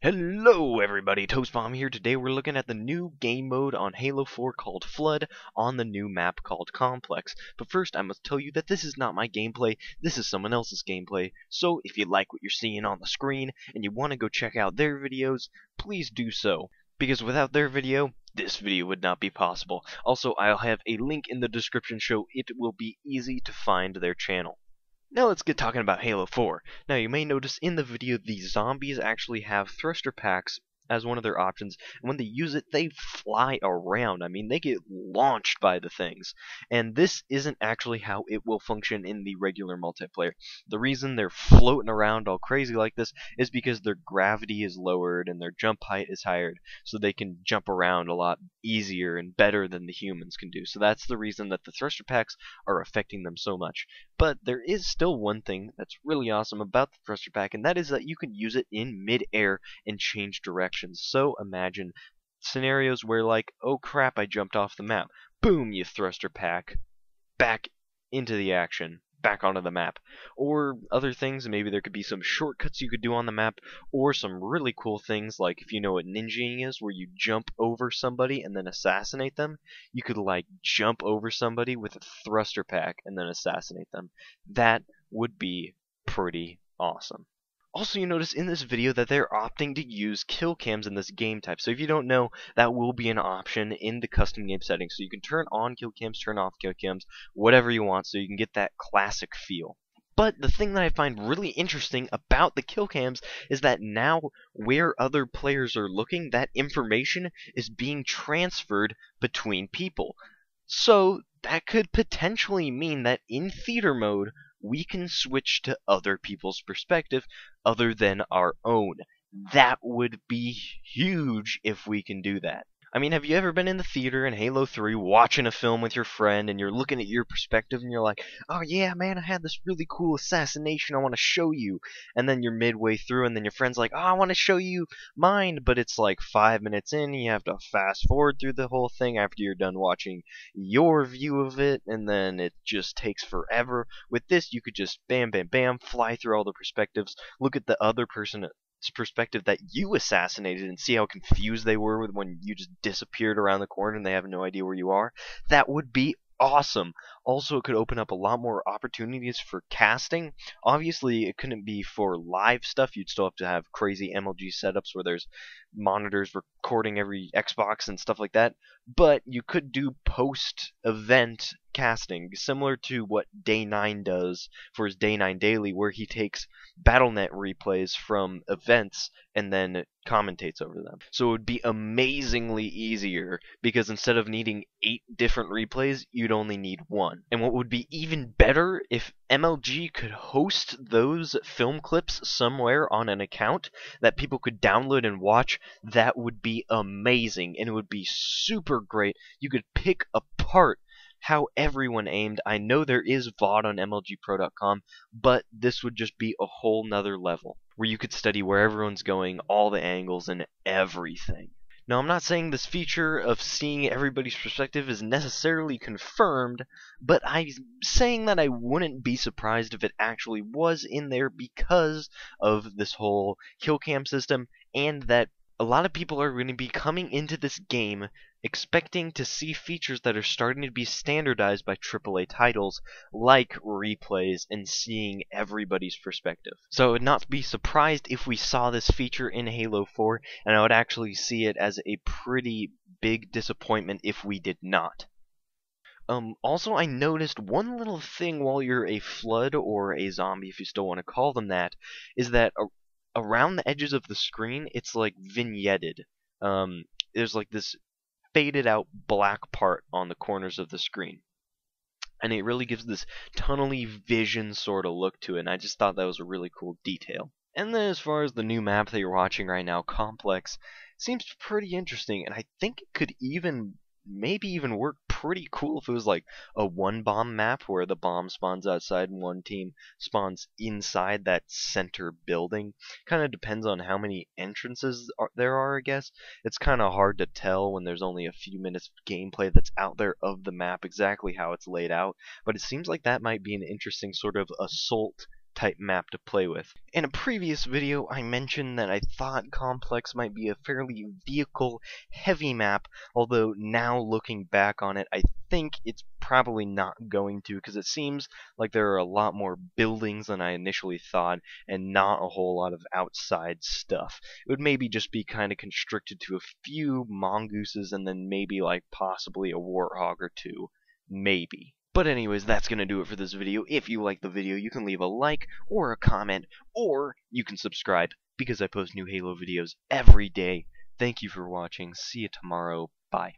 Hello everybody, ToastBomb here. Today we're looking at the new game mode on Halo 4 called Flood on the new map called Complex. But first I must tell you that this is not my gameplay, this is someone else's gameplay. So if you like what you're seeing on the screen and you want to go check out their videos, please do so. Because without their video, this video would not be possible. Also, I'll have a link in the description so it will be easy to find their channel. Now let's get talking about Halo 4. Now you may notice in the video the zombies actually have thruster packs as one of their options, and when they use it they fly around. I mean, they get launched by the things. And this isn't actually how it will function in the regular multiplayer. The reason they're floating around all crazy like this is because their gravity is lowered and their jump height is higher, so they can jump around a lot easier and better than the humans can do. So that's the reason that the thruster packs are affecting them so much. But there is still one thing that's really awesome about the thruster pack, and that is that you can use it in mid-air and change directions. So imagine scenarios where, like, oh crap, I jumped off the map. Boom, you thruster pack back into the action, back onto the map. Or other things, maybe there could be some shortcuts you could do on the map, or some really cool things like, if you know what ninjaing is, where you jump over somebody and then assassinate them, you could like jump over somebody with a thruster pack and then assassinate them. That would be pretty awesome. Also, you notice in this video that they're opting to use kill cams in this game type. So if you don't know, that will be an option in the custom game settings. So you can turn on kill cams, turn off kill cams, whatever you want, so you can get that classic feel. But the thing that I find really interesting about the kill cams is that now where other players are looking, that information is being transferred between people. So that could potentially mean that in theater mode, we can switch to other people's perspective other than our own. That would be huge if we can do that. I mean, have you ever been in the theater in Halo 3 watching a film with your friend and you're looking at your perspective and you're like, oh yeah, man, I had this really cool assassination I want to show you. And then you're midway through and then your friend's like, oh, I want to show you mine. But it's like 5 minutes in and you have to fast forward through the whole thing after you're done watching your view of it, and then it just takes forever. With this, you could just bam, bam, bam, fly through all the perspectives, look at the other person's perspective that you assassinated and see how confused they were when you just disappeared around the corner and they have no idea where you are. That would be awesome. Also, it could open up a lot more opportunities for casting. Obviously, it couldn't be for live stuff. You'd still have to have crazy MLG setups where there's monitors recording every Xbox and stuff like that. But you could do post-event casting, similar to what Day 9 does for his Day 9 Daily, where he takes Battle.net replays from events and then commentates over them. So it would be amazingly easier, because instead of needing 8 different replays, you'd only need 1. And what would be even better, if MLG could host those film clips somewhere on an account that people could download and watch, that would be amazing, and it would be super great. You could pick apart how everyone aimed. I know there is VOD on MLGpro.com, but this would just be a whole nother level, where you could study where everyone's going, all the angles, and everything. Now, I'm not saying this feature of seeing everybody's perspective is necessarily confirmed, but I'm saying that I wouldn't be surprised if it actually was in there because of this whole kill cam system, and that a lot of people are going to be coming into this game expecting to see features that are starting to be standardized by AAA titles, like replays and seeing everybody's perspective. So I would not be surprised if we saw this feature in Halo 4, and I would actually see it as a pretty big disappointment if we did not. Also, I noticed one little thing while you're a flood or a zombie, if you still want to call them that, is that around the edges of the screen, it's like vignetted. There's like this faded out black part on the corners of the screen, and it really gives this tunnely vision sort of look to it, and I just thought that was a really cool detail. And then as far as the new map that you're watching right now, Complex, seems pretty interesting, and I think it could maybe even work pretty cool if it was like a one bomb map where the bomb spawns outside and one team spawns inside that center building. Kind of depends on how many entrances there are, I guess. It's kind of hard to tell when there's only a few minutes of gameplay that's out there of the map exactly how it's laid out, but it seems like that might be an interesting sort of assault type map to play with. In a previous video, I mentioned that I thought Complex might be a fairly vehicle-heavy map, although now looking back on it, I think it's probably not going to, because it seems like there are a lot more buildings than I initially thought, and not a whole lot of outside stuff. It would maybe just be kind of constricted to a few mongooses, and then maybe like possibly a warthog or two. Maybe. But anyways, that's going to do it for this video. If you like the video, you can leave a like or a comment, or you can subscribe, because I post new Halo videos every day. Thank you for watching. See you tomorrow. Bye.